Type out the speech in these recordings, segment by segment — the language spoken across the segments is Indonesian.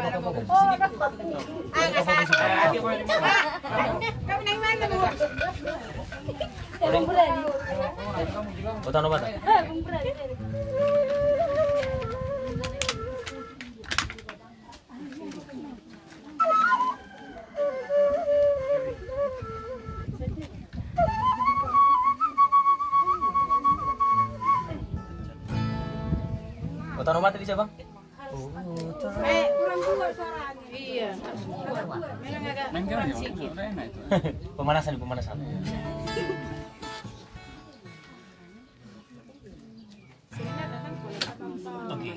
Kami naik mana bu? Botan obat. Botan obat tadi siapa? Kurang kuat suaranya. Iya. Memang agak kurang sedikit. Pemanasan. Oke.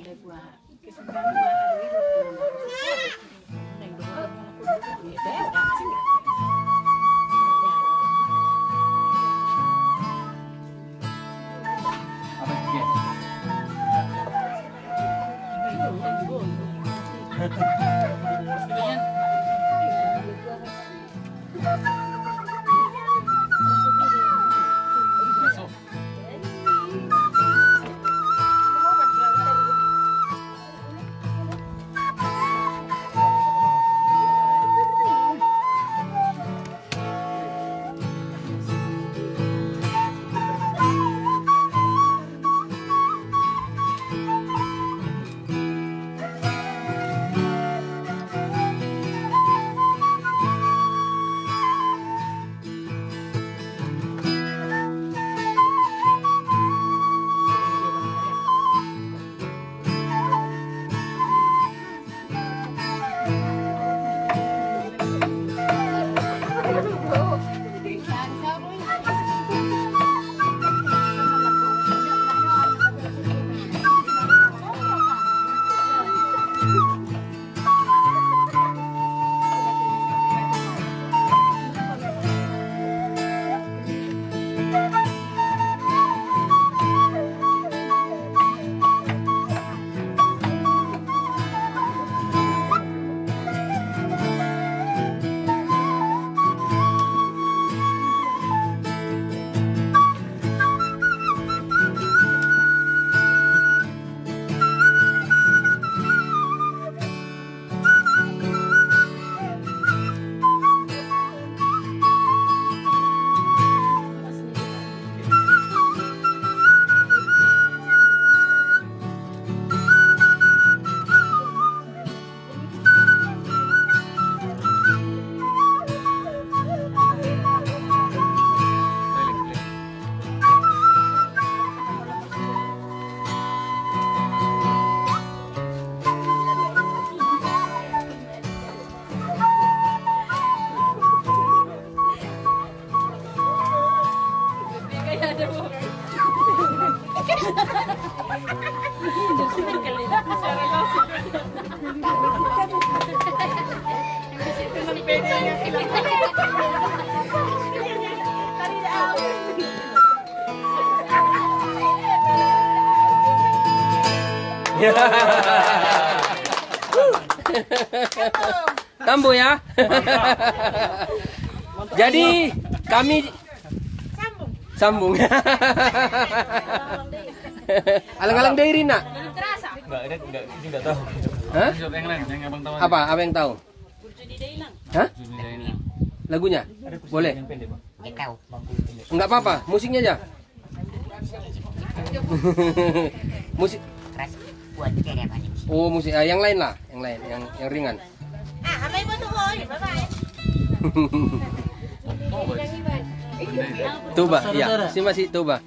Tambo ya. Jadi kami sambung. Alang-alang dairy nak? Enggak tahu. Hah? Yang lain, yang abang tahu. Apa? Apa yang tahu? Hah? Lagunya? Boleh? Enggak apa-apa, musiknya aja. Musik. Oh, musik. Yang lain lah, yang lain, yang ringan. Tuba, ya. Si masih tuba.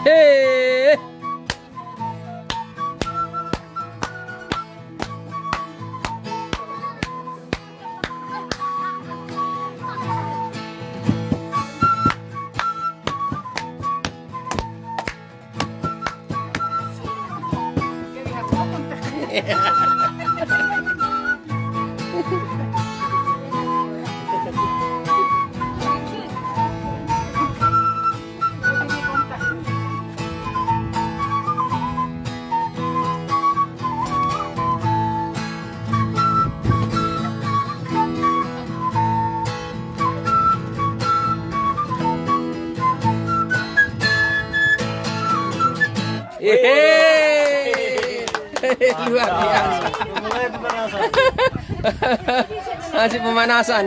Hey. Luar biasa. Masih pemanasan.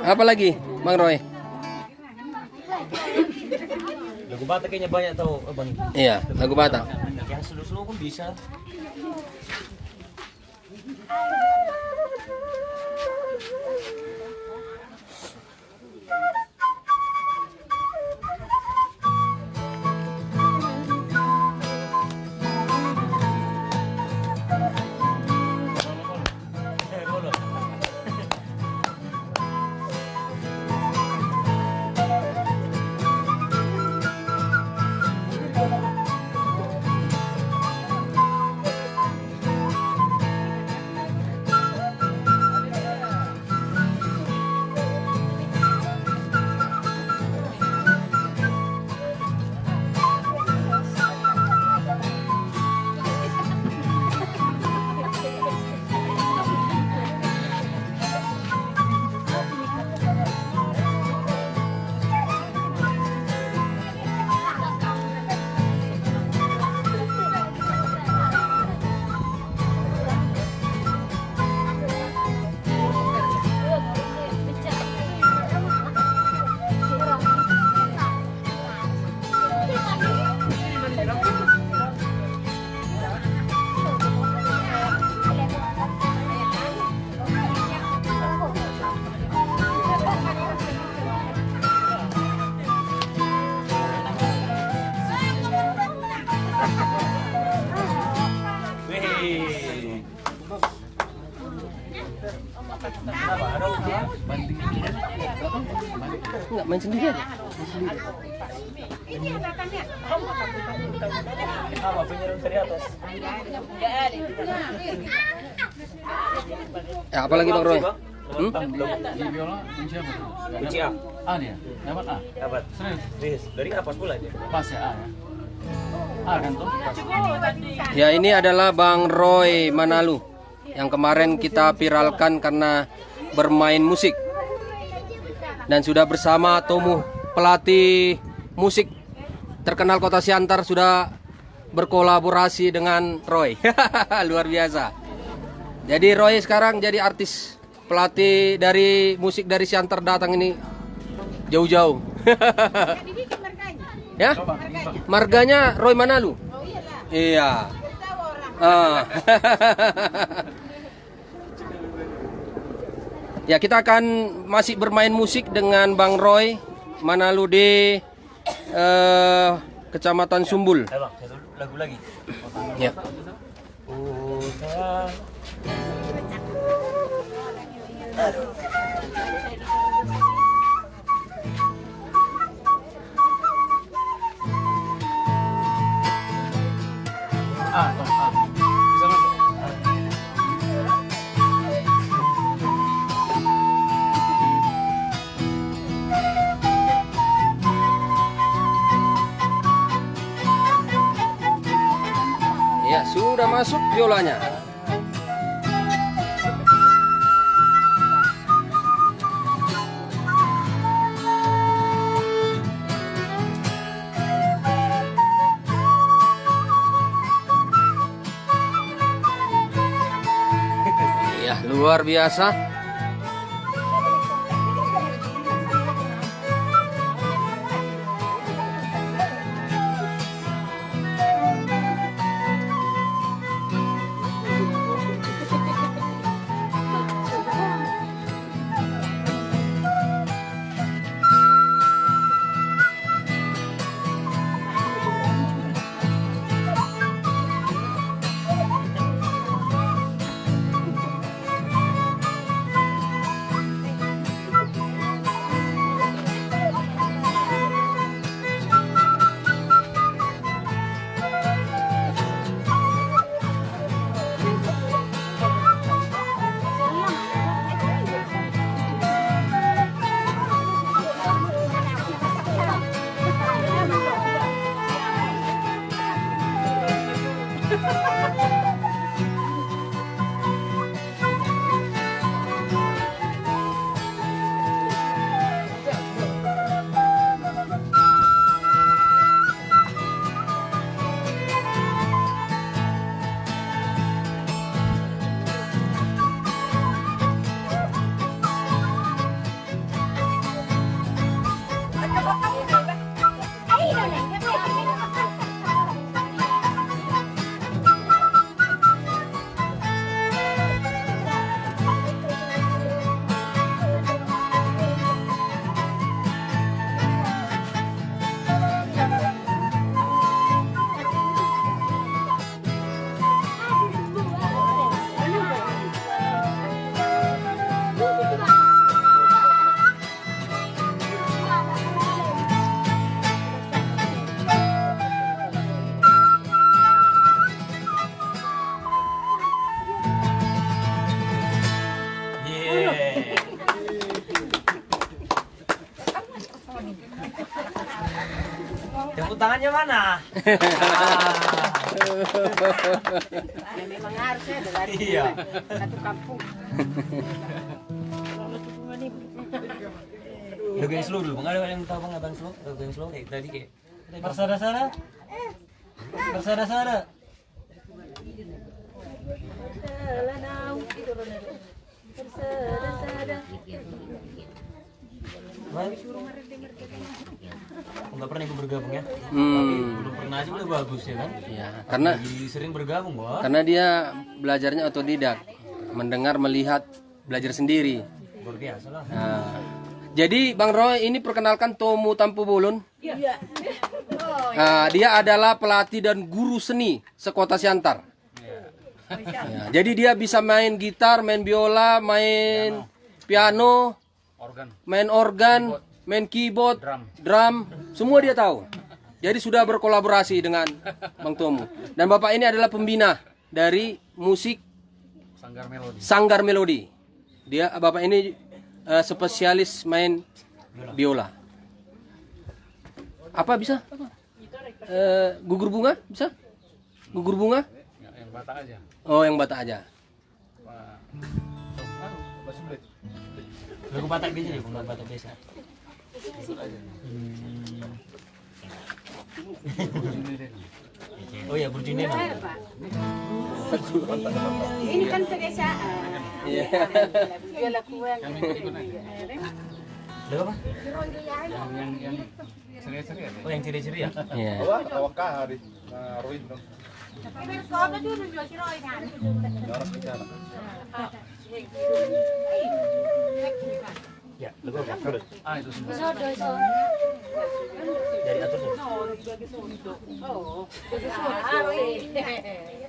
Apa lagi, Bang Roy? Lagu Batak kayaknya banyak tau, Bang. Iya, lagu Batak. Yang slow-slow pun bisa. Enggak main sendiri aja. Apa penyeram dari atas? Ya, apa lagi Bang Roy? Di biola kunci apa? Kunci A. A dia. Dapat A. Dapat. Serius? Dari apa pula dia? Pas ya A ya. A kan tuh? Ya, ini adalah Bang Roy Manalu yang kemarin kita viralkan karena bermain musik. Dan sudah bersama Tomu, pelatih musik terkenal Kota Siantar, sudah berkolaborasi dengan Roy. Luar biasa. Jadi Roy sekarang jadi artis, pelatih dari musik dari Siantar datang ini jauh-jauh. Ya, marganya Roy Manalu. Iya. Ya, kita akan masih bermain musik dengan Bang Roy Manalu di Kecamatan Sumbul. Bang, satu lagu lagi. Ya. A, toh A. Bisa masuk. Ya, sudah masuk biolanya. Ya, luar biasa. Tepuk tangannya mana? Ya memang harusnya dari Iya. satu kampung. Udah geng slow dulu, ada yang tahu bang abang slow? Geng slow kayak tadi kayak. Bersara-sara. Bersara-sara. Enggak pernah ikut bergabung ya? Belum pernah aja udah bagus ya kan? Ya, karena Lagi sering bergabung wah. karena dia belajarnya otodidak, mendengar, melihat, belajar sendiri. Luar biasa lah. Nah, jadi Bang Roy ini perkenalkan Tomu Tampu Bolon. Iya. Nah, dia adalah pelatih dan guru seni sekota Siantar. Ya, jadi dia bisa main gitar, main biola, main piano, main organ, main keyboard, drum, semua dia tahu. Jadi sudah berkolaborasi dengan Bang Tomu. Dan Bapak ini adalah pembina dari musik Sanggar Melodi. Dia Bapak ini spesialis main biola. Apa bisa? Gugur bunga bisa? Gugur bunga? Yang Batak aja. Oh, yang Batak aja. Lagu Batak biasa deh, lagu Batak biasa. Oh ya, Burjune bang. Ini kan pedesaan. Iya. Dia lakukan. Lagu apa? Yang ceria-ceria. Oh yang ceria-ceria. Iya. Ya, lagu apa? Ah, itu semua. Dari atur tuh. Oh.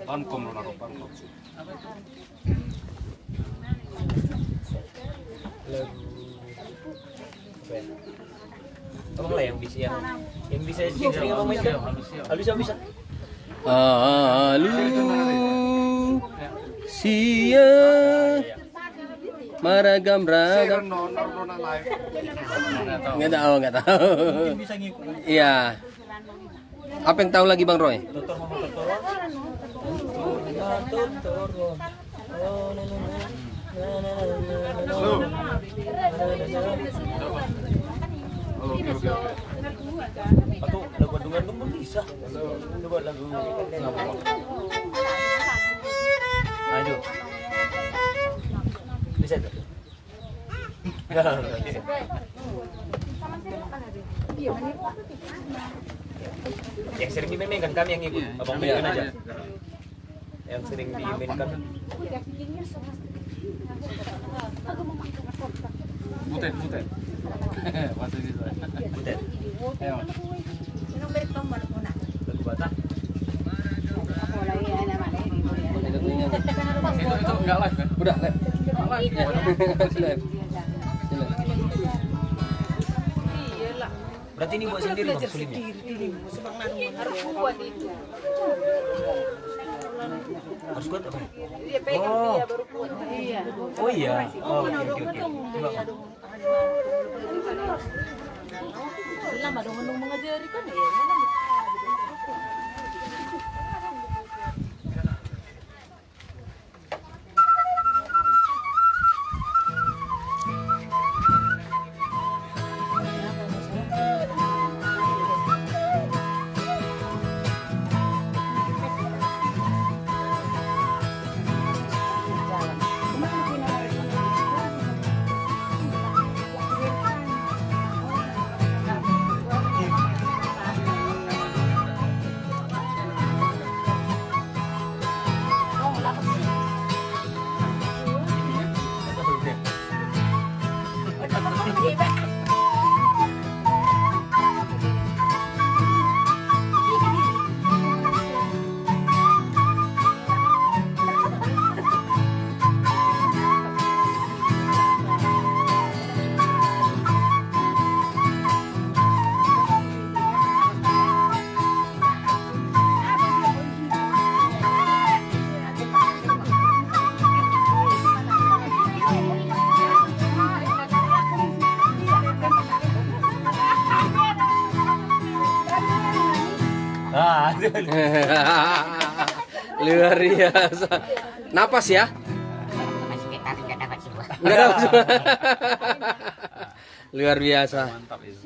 Pankom lo naruh pankom. Abang lah yang bisa sering abang mainkan. Halus bisa. Alu sia maragam ragam. Nggak tahu. Bisa ngikut. Iya. Apa yang tahu lagi Bang Roy? Tutor mama tutor. Atau lagu dengan pun bisa. Coba lagu ngapa? Ayo. Bisa tuh. Yang sering dimainkan kami yang ikut, abang mainkan aja. Yang sering dimainkan. Butet. Masih bisa. Butet. Ayo. Lagu Batak. Itu enggak live kan? Udah, live. Live. Berarti ini buat sendiri bang sulitnya. Harus kuat itu. Harus kuat apa? Dia pegang dia baru kuat. Iya. Oh iya. Oh oke. Lama dong mengajari kan ya. Ah, Luar biasa. Napas ya? Masih kita nggak dapat semua. Nggak dapat semua. Luar biasa. Mantap itu.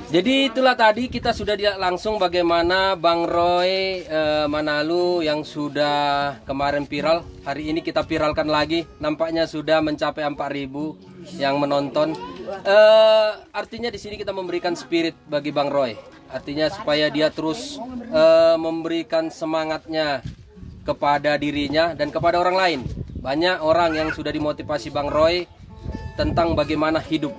Jadi itulah tadi kita sudah lihat langsung bagaimana Bang Roy Manalu yang sudah kemarin viral. Hari ini kita viralkan lagi. Nampaknya sudah mencapai 4.000 yang menonton. Artinya di sini kita memberikan spirit bagi Bang Roy. Artinya supaya dia terus memberikan semangatnya kepada dirinya dan kepada orang lain. Banyak orang yang sudah dimotivasi Bang Roy tentang bagaimana hidup.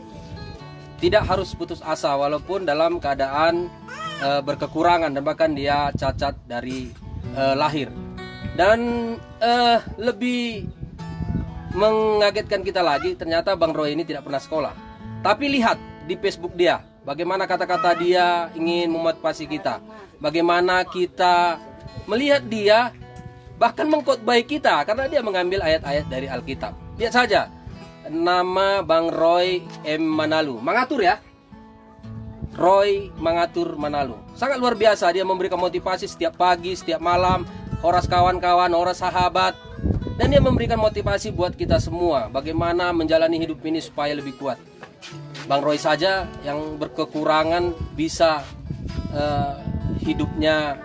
Tidak harus putus asa walaupun dalam keadaan berkekurangan dan bahkan dia cacat dari lahir. Dan lebih mengagetkan kita lagi, ternyata Bang Roy ini tidak pernah sekolah. Tapi lihat di Facebook dia, bagaimana kata-kata dia ingin memotivasi kita. Bagaimana kita melihat dia bahkan mengkhotbah kita karena dia mengambil ayat-ayat dari Alkitab. Lihat saja. Nama Bang Roy M. Manalu. Mengatur ya. Roy Mengatur Manalu. Sangat luar biasa, dia memberikan motivasi setiap pagi, setiap malam. Horas kawan-kawan, horas sahabat. Dan dia memberikan motivasi buat kita semua. Bagaimana menjalani hidup ini supaya lebih kuat. Bang Roy saja yang berkekurangan bisa hidupnya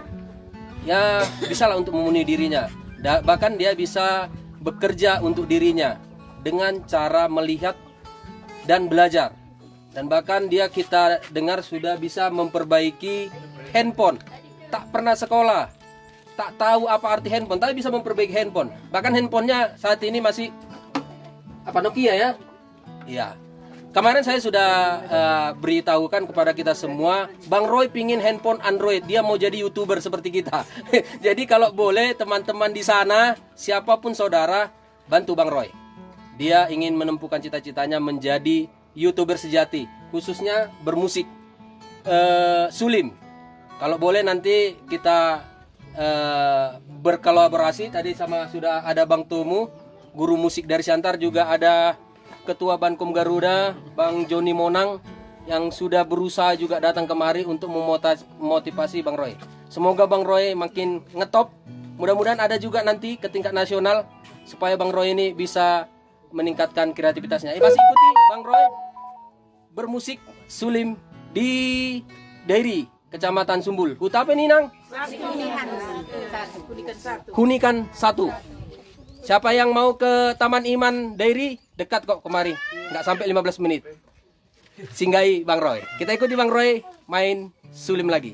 ya bisalah untuk memenuhi dirinya. Bahkan dia bisa bekerja untuk dirinya dengan cara melihat dan belajar. Dan bahkan dia kita dengar sudah bisa memperbaiki handphone. Tak pernah sekolah, tak tahu apa arti handphone, tapi bisa memperbaiki handphone. Bahkan handphonenya saat ini masih Nokia ya. Iya. Kemarin saya sudah beritahukan kepada kita semua, Bang Roy pingin handphone Android, dia mau jadi YouTuber seperti kita. Jadi kalau boleh teman-teman di sana, siapapun saudara, bantu Bang Roy. Dia ingin menempuhkan cita-citanya menjadi YouTuber sejati, khususnya bermusik sulim. Kalau boleh nanti kita berkolaborasi. Tadi sama sudah ada Bang Tomu, guru musik dari Siantar, juga ada Ketua Bankom Garuda, Bang Joni Monang, yang sudah berusaha juga datang kemari untuk memotivasi Bang Roy. Semoga Bang Roy makin ngetop. Mudah-mudahan ada juga nanti ke tingkat nasional supaya Bang Roy ini bisa meningkatkan kreativitasnya. Masih ikuti Bang Roy bermusik sulim di Dairi, Kecamatan Sumbul. Huta apa nih Nang? Hunikan 1. Siapa yang mau ke Taman Iman Dairi, dekat kok kemari. Nggak sampai 15 menit. Singgahi Bang Roy. Kita ikuti Bang Roy main sulim lagi.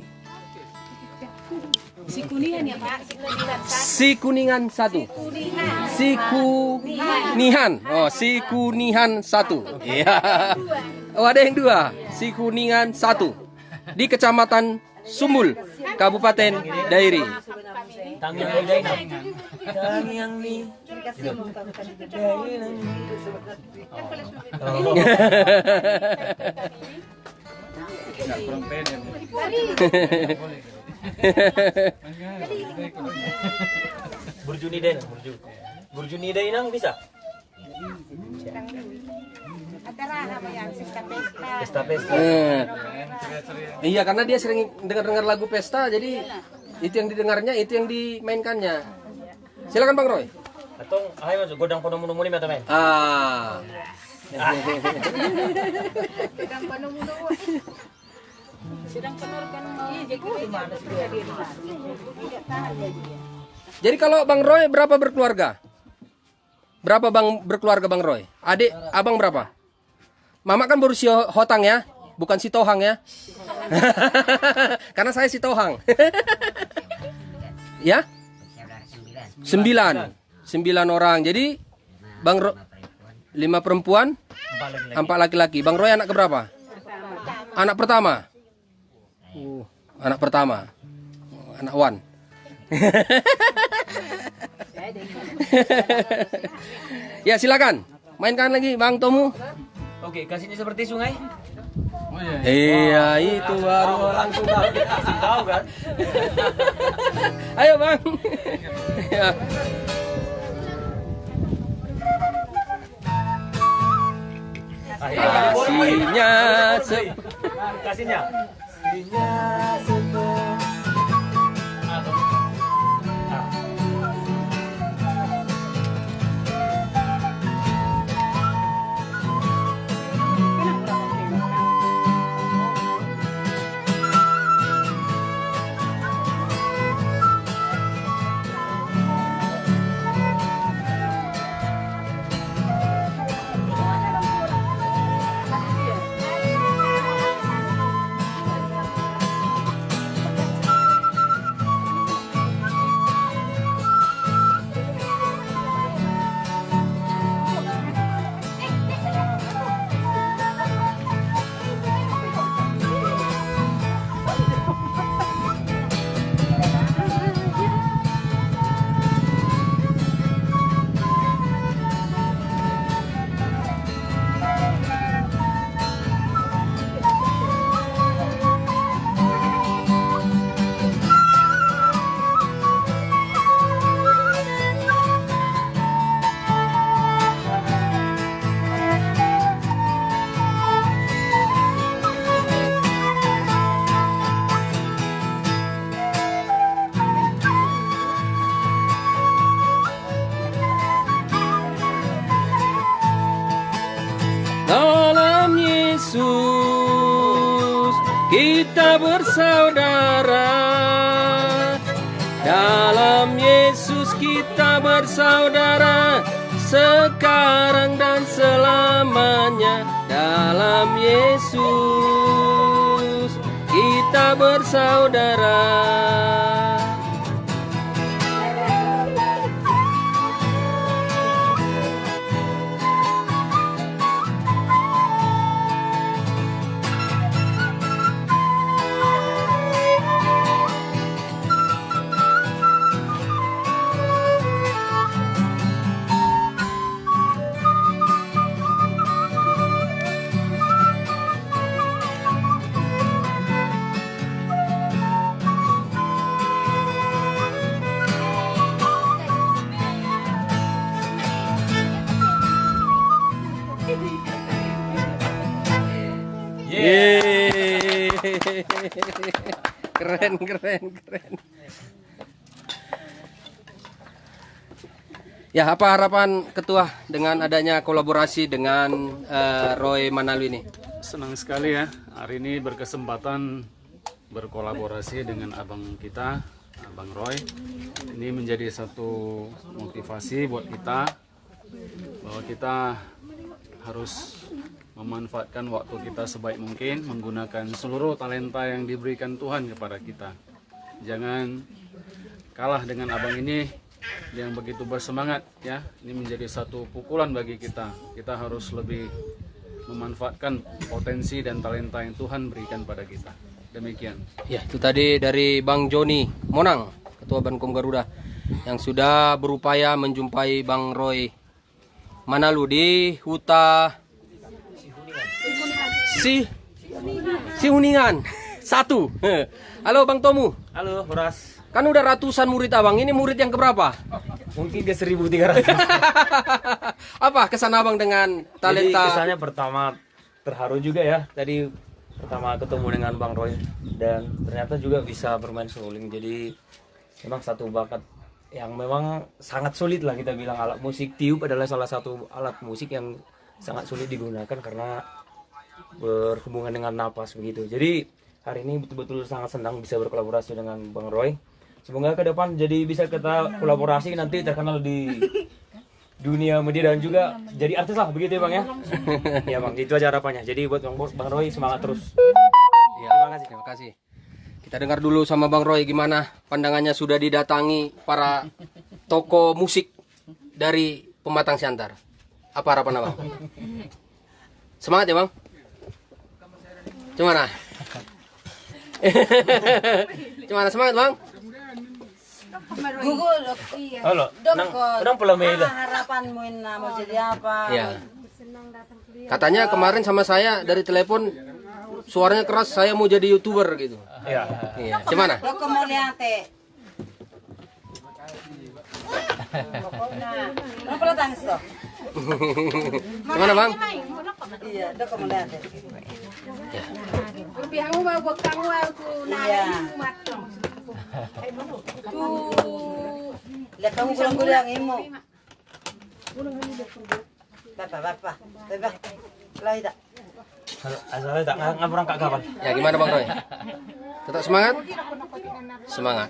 Si Kuningan ya Pak, Si Kuningan 1. Si Kunihan. Oh, Si Kunihan 1. Iya. Oh, ada yang 2. Si Kuningan 1. Di Kecamatan Sumbul, Kabupaten Dairi. Kurang pede. Burjuni Dainang bisa? Pesta-pesta. Iya, karena dia sering dengar-dengar lagu pesta, jadi itu yang didengarnya, itu yang dimainkannya. Silakan Bang Roy. Atong ayo masuk godang pono muli mata main. Ah. Jadi kalau Bang Roy berapa berkeluarga? Berapa Bang berkeluarga Bang Roy? Adik, abang berapa? Mama kan baru si Hotang ya, bukan si Tohang ya. Karena saya si Tohang. Ya? 9 orang. Jadi Bang Roy 5 perempuan, 4 laki-laki. Bang Roy anak keberapa? Anak pertama. Anak pertama. Anak Wan. Ya silakan. Mainkan lagi Bang Tomu. Oke, kasihnya seperti sungai. Oh iya. Iya, itu baru Langsung tahu kan? Ayo Bang. Ya. Sinya Kasihnya. Sinya seperti. dalam Yesus kita bersaudara. Dalam Yesus kita bersaudara, sekarang dan selamanya. Dalam Yesus kita bersaudara. Yeay. Keren. Ya, apa harapan Ketua dengan adanya kolaborasi dengan Roy Manalu ini? Senang sekali ya, hari ini berkesempatan berkolaborasi dengan abang kita, Abang Roy. Ini menjadi satu motivasi buat kita bahwa kita harus memanfaatkan waktu kita sebaik mungkin, menggunakan seluruh talenta yang diberikan Tuhan kepada kita. Jangan kalah dengan abang ini yang begitu bersemangat ya. Ini menjadi satu pukulan bagi kita. Kita harus lebih memanfaatkan potensi dan talenta yang Tuhan berikan pada kita. Demikian. Ya, itu tadi dari Bang Joni Monang, Ketua Bankom Garuda, yang sudah berupaya menjumpai Bang Roy Manalu di Huta Si Huningan 1. Halo Bang Tomu. Halo, Horas. Kan udah ratusan murid abang. Ini murid yang keberapa? Mungkin ke 1.300. Apa kesan abang dengan talenta? Jadi kesannya pertama terharu juga ya. Tadi pertama ketemu dengan Bang Roy dan ternyata juga bisa bermain seruling. Jadi memang satu bakat yang memang sangat sulit lah kita bilang. Alat musik tiup adalah salah satu alat musik yang sangat sulit digunakan karena berhubungan dengan napas begitu. Jadi hari ini betul-betul sangat senang bisa berkolaborasi dengan Bang Roy. Semoga ke depan jadi bisa kita kolaborasi nanti terkenal di dunia media dan juga jadi artis lah begitu ya Bang ya. Ya Bang, itu aja harapannya. Jadi buat Bang Roy semangat terus. Ya, terima kasih. Kita dengar dulu sama Bang Roy gimana pandangannya sudah didatangi para toko musik dari Pematang Siantar. Apa harapan Abang? Semangat ya Bang. Gimana? Gimana semangat Bang? Google, iya. Halo, nang pula mail. Harapanmu mau jadi apa? Ya. Katanya kemarin sama saya dari telepon suaranya keras, saya mau jadi YouTuber gitu. Iya. Iya. Gimana? Lo mau lihat teh? Nah, lo pula tangis toh? Gimana Bang? Iya, udah kamu lihat deh. Rupiahmu mau bekang aku Iya. matang. Lihat kamu gulang-gulang imu. Bapak. Lah tidak. Asalnya tak ngapurang kak kapal. Ya gimana Bang Roy? Tetap semangat? Semangat.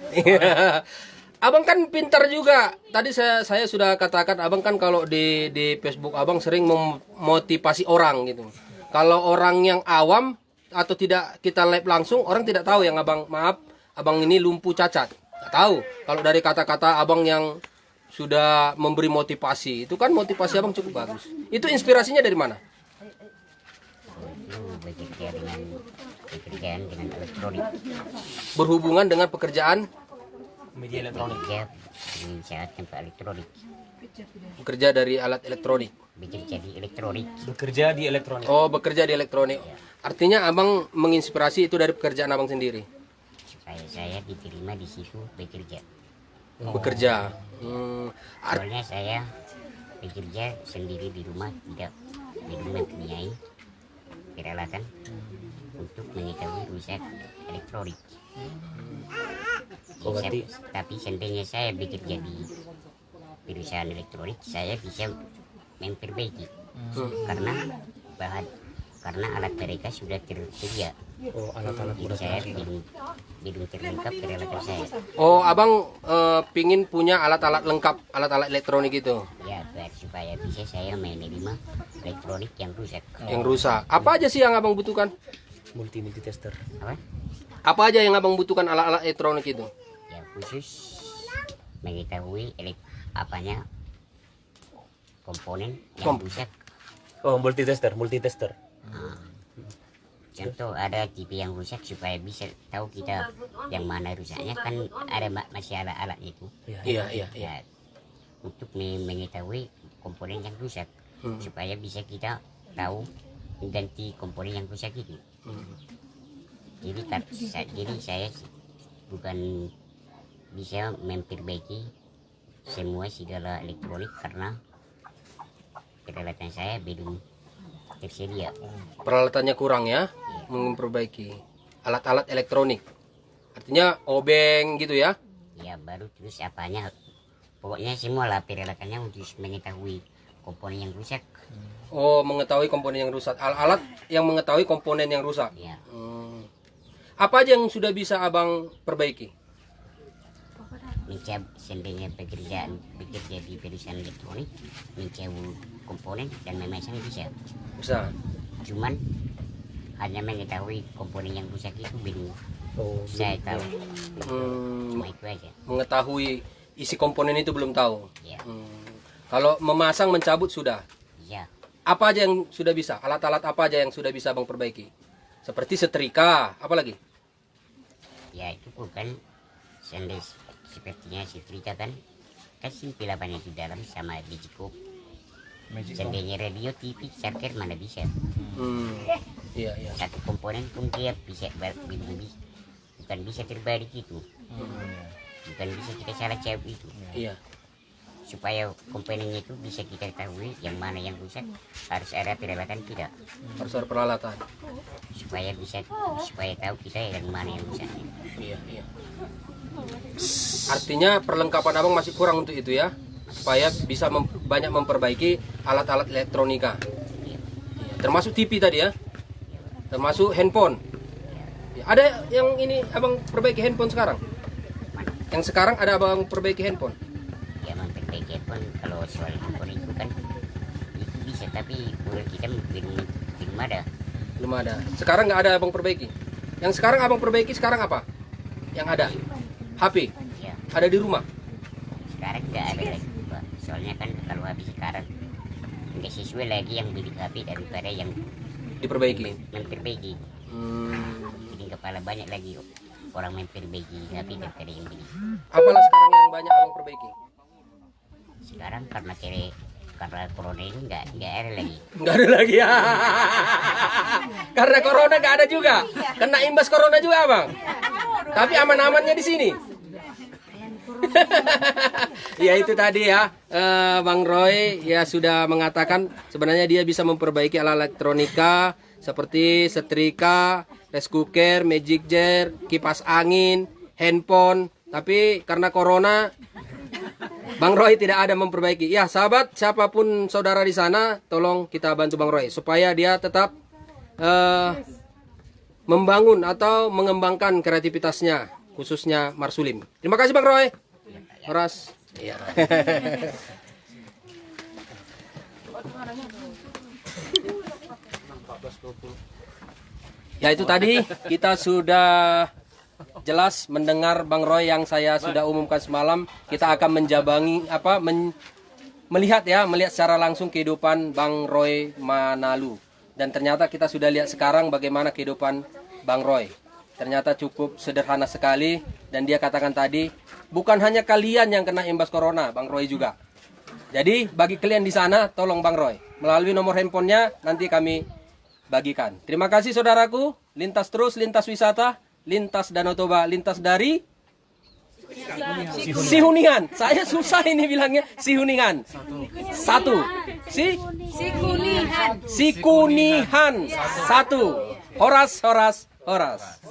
Abang kan pintar juga. Tadi saya sudah katakan abang kan kalau di Facebook abang sering memotivasi orang gitu. Kalau orang yang awam atau tidak kita live langsung, orang tidak tahu yang abang ini lumpuh cacat. Nggak tahu. Kalau dari kata-kata abang yang sudah memberi motivasi, itu kan motivasi abang cukup bagus. Itu inspirasinya dari mana? Bekerjaan dengan elektronik. Berhubungan dengan pekerjaan Media elektronik. Bekerja di saat tempat elektronik. bekerja dari alat elektronik. Bekerja di elektronik. Bekerja di elektronik. Oh, bekerja di elektronik. Artinya abang menginspirasi itu dari pekerjaan abang sendiri. Supaya saya diterima di situ bekerja. Bekerja. Soalnya saya bekerja sendiri di rumah, tidak belum mempunyai peralatan untuk mengetahui rusak elektronik. Oh, berarti- Tapi seandainya saya bekerja di perusahaan elektronik, saya bisa memperbaiki karena alat mereka sudah tersedia. Oh, alat-alat Jadi udah saya belum terlengkap peralatan saya. Oh, abang pingin punya alat-alat lengkap, alat-alat elektronik itu Ya, supaya bisa saya menerima elektronik yang rusak. yang rusak. Apa aja sih yang abang butuhkan? multi tester. Apa? Apa aja yang abang butuhkan alat-alat elektronik itu? Ya khusus mengetahui komponen yang rusak. Oh, multi tester. Contoh ada TV yang rusak supaya bisa tahu kita yang mana rusaknya, kan ada masih ada alatnya itu. Iya. Ya, untuk mengetahui komponen yang rusak supaya bisa kita tahu mengganti komponen yang rusak itu. Jadi saya bukan bisa memperbaiki semua segala elektronik karena peralatan saya belum tersedia. Peralatannya kurang ya, memperbaiki alat-alat elektronik. Artinya obeng gitu ya? Ya baru terus apanya, pokoknya semua lah peralatannya untuk mengetahui komponen yang rusak. Oh, mengetahui komponen yang rusak. Alat yang mengetahui komponen yang rusak. Ya, Apa aja yang sudah bisa abang perbaiki? seandainya bekerja di perusahaan elektronik, mencabut komponen dan memasang bisa. Bisa. Cuman hanya mengetahui komponen yang rusak itu belum saya tahu. Cuma itu aja. Mengetahui isi komponen itu belum tahu. Ya, Kalau memasang mencabut sudah. ya. Apa aja yang sudah bisa? Alat-alat apa aja yang sudah bisa abang perbaiki? Seperti setrika, apa lagi? Ya itu bukan sepertinya setrika kan simpel apanya di dalam sama digicop. Seandainya radio, TV, charger mana bisa. Iya. Satu komponen pun dia bukan bisa terbalik itu. Bukan bisa kita salah jawab itu. Iya. Supaya komponennya itu bisa kita ketahui yang mana yang rusak, harus ada peralatan tidak. Harus ada peralatan. Supaya tahu kita yang mana yang rusak. Iya. Artinya perlengkapan abang masih kurang untuk itu ya, supaya bisa banyak memperbaiki alat-alat elektronika. Iya. Termasuk TV tadi ya, termasuk handphone. Ya, ada yang ini abang perbaiki handphone sekarang? Yang sekarang ada abang perbaiki handphone? Ya memperbaiki pun kalau soal handphone itu kan itu bisa, tapi bukan kita belum ada. Belum ada. Sekarang nggak ada abang perbaiki. Yang sekarang abang perbaiki sekarang apa? Yang ada? HP. Ya Ada di rumah. sekarang nggak ada lagi Pak. Soalnya kan kalau habis sekarang nggak sesuai lagi yang beli HP daripada yang Diperbaiki. memperbaiki. Jadi kepala banyak lagi orang memperbaiki HP daripada yang beli. Apalah sekarang yang banyak abang perbaiki? Sekarang karena corona ini nggak ada lagi. Nggak ada lagi ya. Karena corona nggak ada juga. Kena imbas corona juga abang. Tapi aman-amannya di sini. Ya itu tadi ya, Bang Roy ya sudah mengatakan sebenarnya dia bisa memperbaiki alat elektronika seperti setrika, rice cooker, magic jar, kipas angin, handphone. Tapi karena corona, Bang Roy tidak ada memperbaiki. Ya sahabat, siapapun saudara di sana, tolong kita bantu Bang Roy supaya dia tetap membangun atau mengembangkan kreativitasnya, khususnya Marsulim. Terima kasih Bang Roy. Horas. Iya. Ya itu tadi kita sudah jelas mendengar Bang Roy yang saya sudah umumkan semalam. Kita akan melihat secara langsung kehidupan Bang Roy Manalu. Dan ternyata kita sudah lihat sekarang bagaimana kehidupan Bang Roy. Ternyata cukup sederhana sekali. Dan dia katakan tadi, bukan hanya kalian yang kena imbas corona, Bang Roy juga. Jadi bagi kalian di sana, tolong Bang Roy. Melalui nomor handphonenya nanti kami bagikan. Terima kasih saudaraku. Lintas terus, lintas wisata, lintas Danau Toba, lintas dari Sihuningan. Saya susah ini bilangnya Sihuningan. Satu. Sikunihan. Satu. Horas, horas, horas.